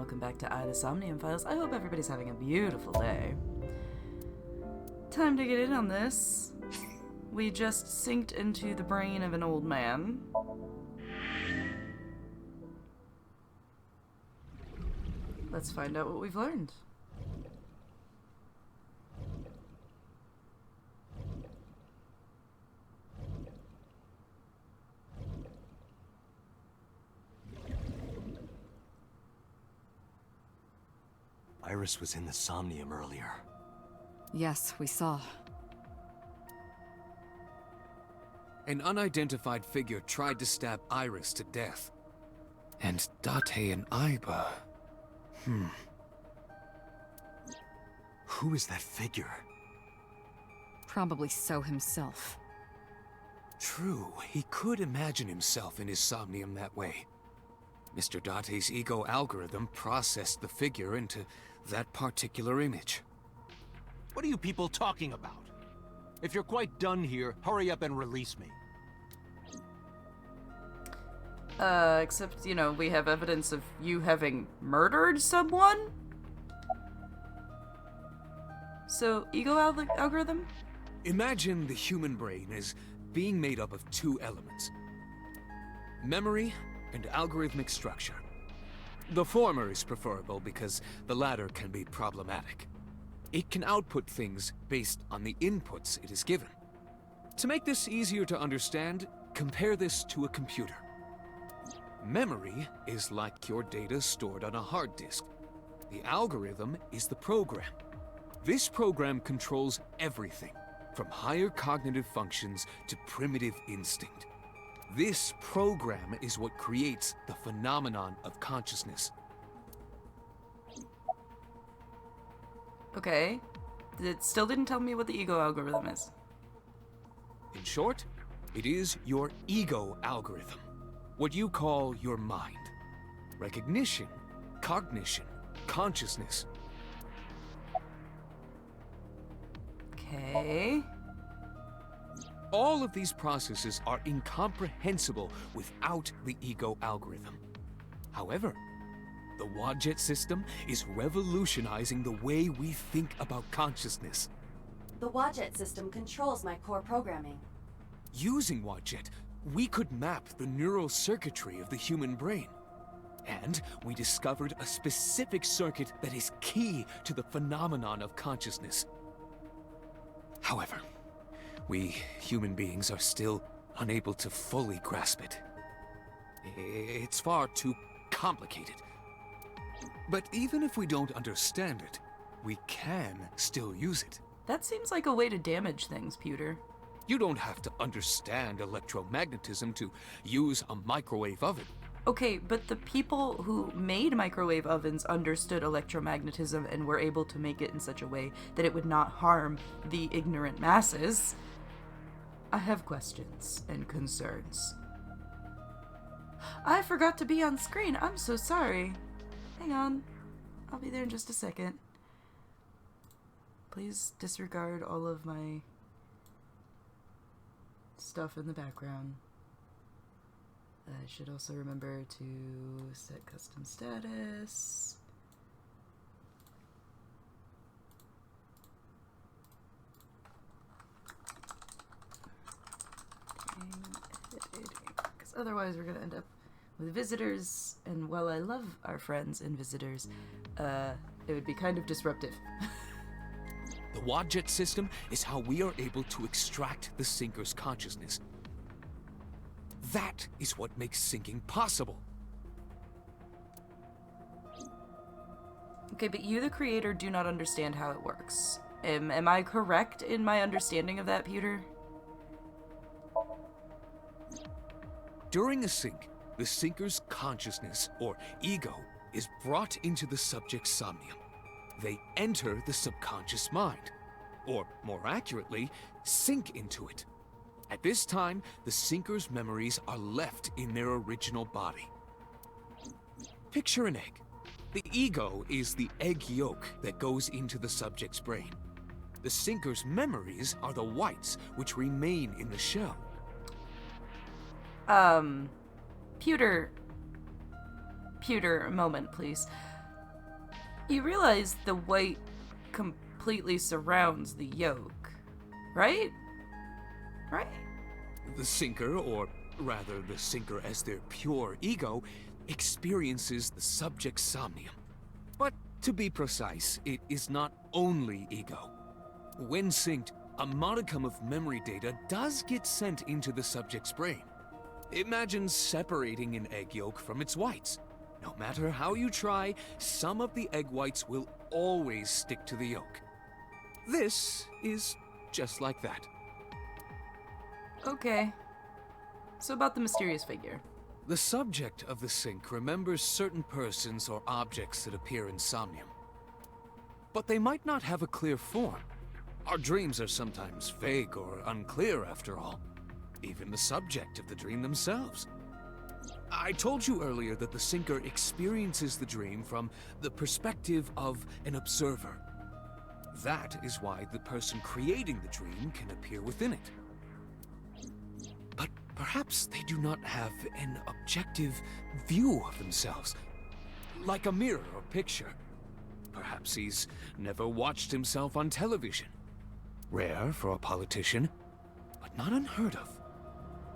welcome back to the Somnium Files. I hope everybody's having a beautiful day. Time to get in on this. We just synced into the brain of an old man. Let's find out what we've learned. Iris was in the Somnium earlier. Yes, we saw. An unidentified figure tried to stab Iris to death. And Date and Iba... Who is that figure? Probably So himself. True, he could imagine himself in his Somnium that way. Mr. Date's ego algorithm processed the figure into that particular image. What are you people talking about? If you're quite done here, hurry up and release me. Except, you know, we have evidence of you having murdered someone? So, ego algorithm? Imagine the human brain as being made up of two elements: memory and algorithmic structure. The former is preferable because the latter can be problematic. It can output things based on the inputs it is given. To make this easier to understand, compare this to a computer. Memory is like your data stored on a hard disk. The algorithm is the program. This program controls everything, from higher cognitive functions to primitive instinct. This program is what creates the phenomenon of consciousness. Okay. It still didn't tell me what the ego algorithm is. In short, it is your ego algorithm, what you call your mind. Recognition, cognition, consciousness. Okay. All of these processes are incomprehensible without the ego algorithm. However, the Wadjet system is revolutionizing the way we think about consciousness. The Wadjet system controls my core programming. Using Wadjet, we could map the neural circuitry of the human brain. And we discovered a specific circuit that is key to the phenomenon of consciousness. However, we human beings are still unable to fully grasp it. It's far too complicated. But even if we don't understand it, we can still use it. That seems like a way to damage things, Pewter. You don't have to understand electromagnetism to use a microwave oven. Okay, but the people who made microwave ovens understood electromagnetism and were able to make it in such a way that it would not harm the ignorant masses. I have questions and concerns. I forgot to be on screen. I'm so sorry. Hang on. I'll be there in just a second. Please disregard all of my stuff in the background. I should also remember to set custom status. Because otherwise we're going to end up with visitors, and while I love our friends and visitors, it would be kind of disruptive. The Wadjet system is how we are able to extract the sinker's consciousness. That is what makes syncing possible. Okay, but you, the creator, do not understand how it works. Am I correct in my understanding of that, Pewter? During a sync, the sinker's consciousness, or ego, is brought into the subject's somnium. They enter the subconscious mind, or more accurately, sink into it. At this time, the sinker's memories are left in their original body. Picture an egg. The ego is the egg yolk that goes into the subject's brain. The sinker's memories are the whites which remain in the shell. Pewter, moment, please. You realize the white completely surrounds the yolk, right? Right? The Sinker, or rather the Sinker as their pure ego, experiences the subject's somnium. But to be precise, it is not only ego. When synced, a modicum of memory data does get sent into the subject's brain. Imagine separating an egg yolk from its whites. No matter how you try, some of the egg whites will always stick to the yolk. This is just like that. Okay. So about the mysterious figure. The subject of the sync remembers certain persons or objects that appear in Somnium. But they might not have a clear form. Our dreams are sometimes vague or unclear, after all. Even the subject of the dream themselves. I told you earlier that the Sinker experiences the dream from the perspective of an observer. That is why the person creating the dream can appear within it. But perhaps they do not have an objective view of themselves, like a mirror or picture. Perhaps he's never watched himself on television. Rare for a politician, but not unheard of.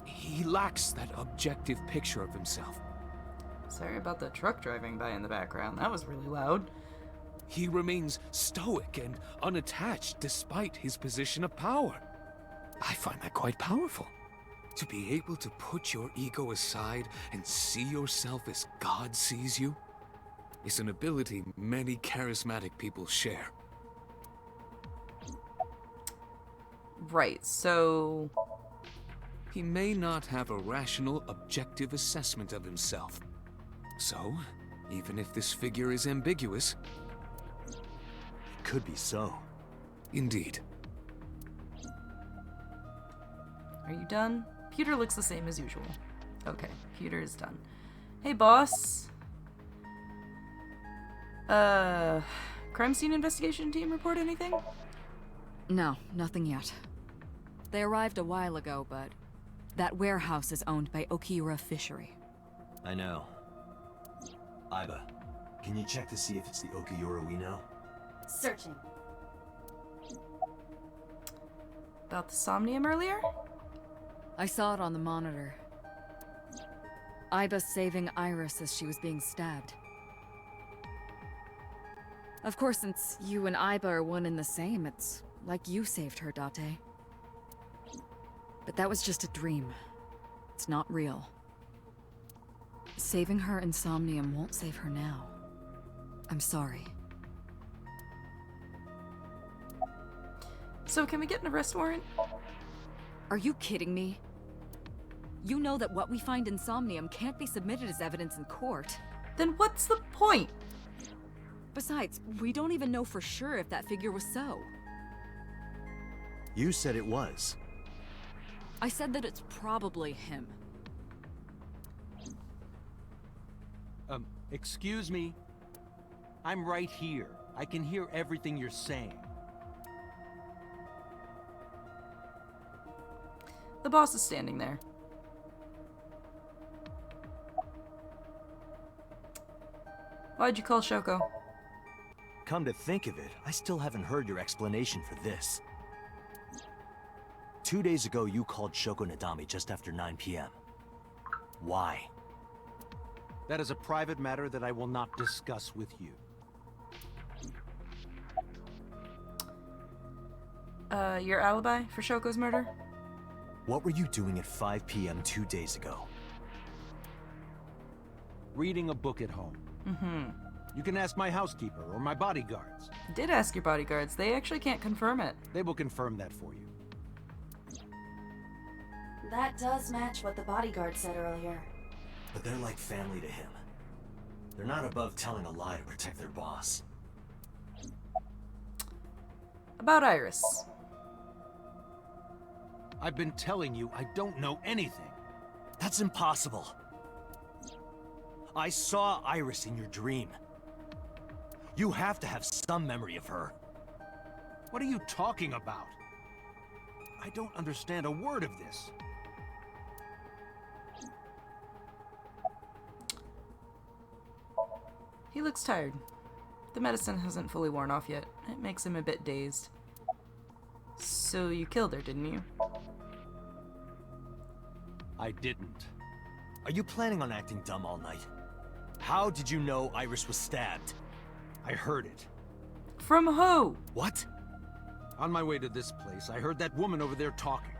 He lacks that objective picture of himself. Sorry about the truck driving by in the background. That was really loud. He remains stoic and unattached despite his position of power. I find that quite powerful. To be able to put your ego aside and see yourself as God sees you is an ability many charismatic people share. Right, so... He may not have a rational, objective assessment of himself. So, even if this figure is ambiguous... It could be so. Indeed. Are you done? Pewter looks the same as usual. Okay, Pewter is done. Hey, boss. Crime scene investigation team report anything? No, nothing yet. They arrived a while ago, but that warehouse is owned by Okiura Fishery. I know. Iba, can you check to see if it's the Okiura we know? Searching. About the Somnium earlier? I saw it on the monitor. Iba saving Iris as she was being stabbed. Of course, since you and Iba are one and the same, it's like you saved her, Date. But that was just a dream. It's not real. Saving her in Somnium won't save her now. I'm sorry. So can we get an arrest warrant? Are you kidding me? You know that what we find in Somnium can't be submitted as evidence in court. Then what's the point? Besides, we don't even know for sure if that figure was so. You said it was. I said that it's probably him. Excuse me? I'm right here. I can hear everything you're saying. The boss is standing there. Why'd you call Shoko? Come to think of it, I still haven't heard your explanation for this. 2 days ago, you called Shoko Nadami just after 9 p.m. Why? That is a private matter that I will not discuss with you. Your alibi for Shoko's murder? What were you doing at 5 p.m. 2 days ago? Reading a book at home. Mm-hmm. You can ask my housekeeper or my bodyguards. Did ask your bodyguards. They actually can't confirm it. They will confirm that for you. That does match what the bodyguard said earlier. But they're like family to him. They're not above telling a lie to protect their boss. About Iris. I've been telling you I don't know anything. That's impossible. I saw Iris in your dream. You have to have some memory of her. What are you talking about? I don't understand a word of this. He looks tired. The medicine hasn't fully worn off yet. It makes him a bit dazed. So you killed her, didn't you? I didn't. Are you planning on acting dumb all night? How did you know Iris was stabbed? I heard it. From who? What? On my way to this place, I heard that woman over there talking.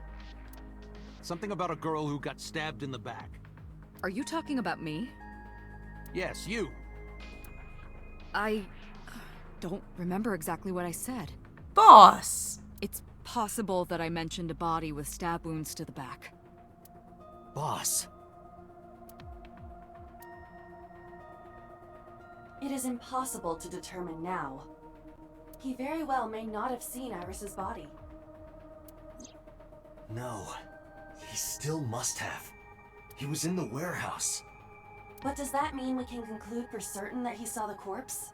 Something about a girl who got stabbed in the back. Are you talking about me? Yes, you. I don't remember exactly what I said. Boss! It's possible that I mentioned a body with stab wounds to the back. Boss. It is impossible to determine now. He very well may not have seen Iris's body. No. He still must have. He was in the warehouse. But does that mean we can conclude for certain that he saw the corpse?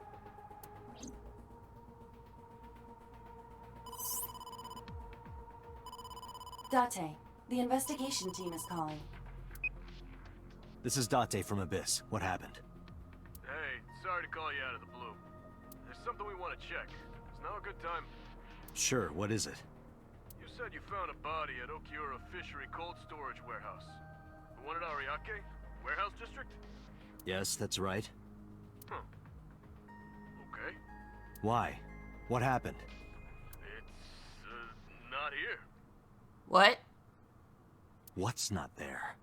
Date, the investigation team is calling. This is Date from Abyss. What happened? Hey, sorry to call you out of the blue. There's something we want to check. Is now a good time? Sure, what is it? You said you found a body at Okiura Fishery Cold Storage Warehouse. The one at Ariake? Warehouse District? Yes, that's right. Huh. Okay. Why? What happened? It's, not here. What? What's not there?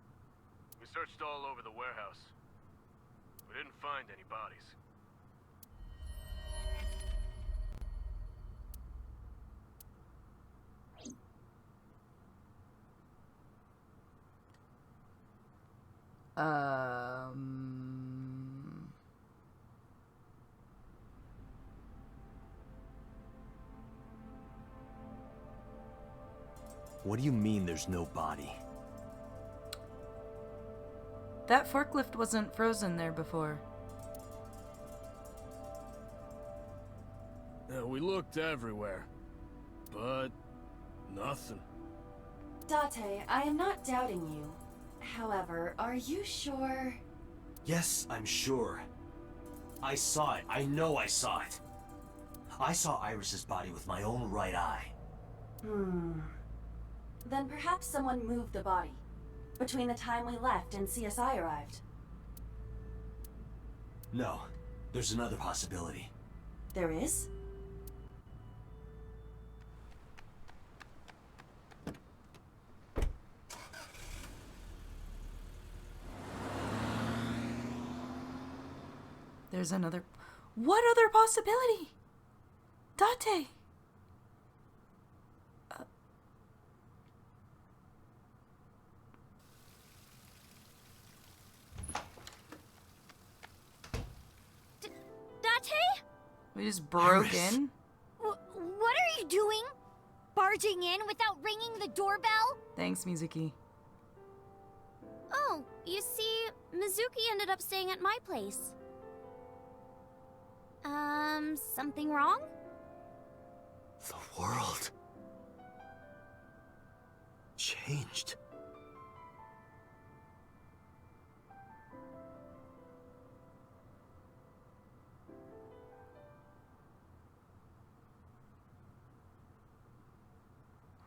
We searched all over the warehouse. We didn't find any bodies. What do you mean there's no body? That forklift wasn't frozen there before. Yeah, we looked everywhere, but nothing. Date, I am not doubting you. However, are you sure? Yes, I'm sure. I saw it. I know I saw it. I saw Iris's body with my own right eye. Then perhaps someone moved the body between the time we left and CSI arrived. No, there's another possibility. There is? There's another... What other possibility? Date! Date? We just broke Iris. in? What are you doing? Barging in without ringing the doorbell? Thanks, Mizuki. Oh, you see, Mizuki ended up staying at my place. Something wrong? The world changed.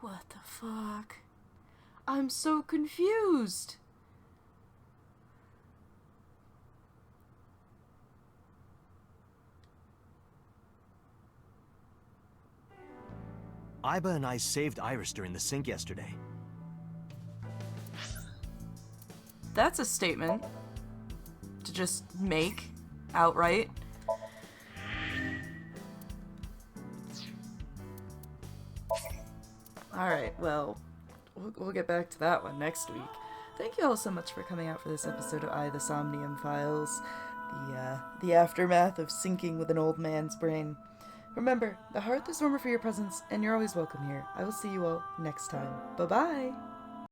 What the fuck? I'm so confused. Iba and I saved Iris during the sink yesterday. That's a statement to just make outright. Alright, well, we'll get back to that one next week. Thank you all so much for coming out for this episode of the Somnium Files. The aftermath of sinking with an old man's brain. Remember, the hearth is warmer for your presence, and you're always welcome here. I will see you all next time. Bye-bye!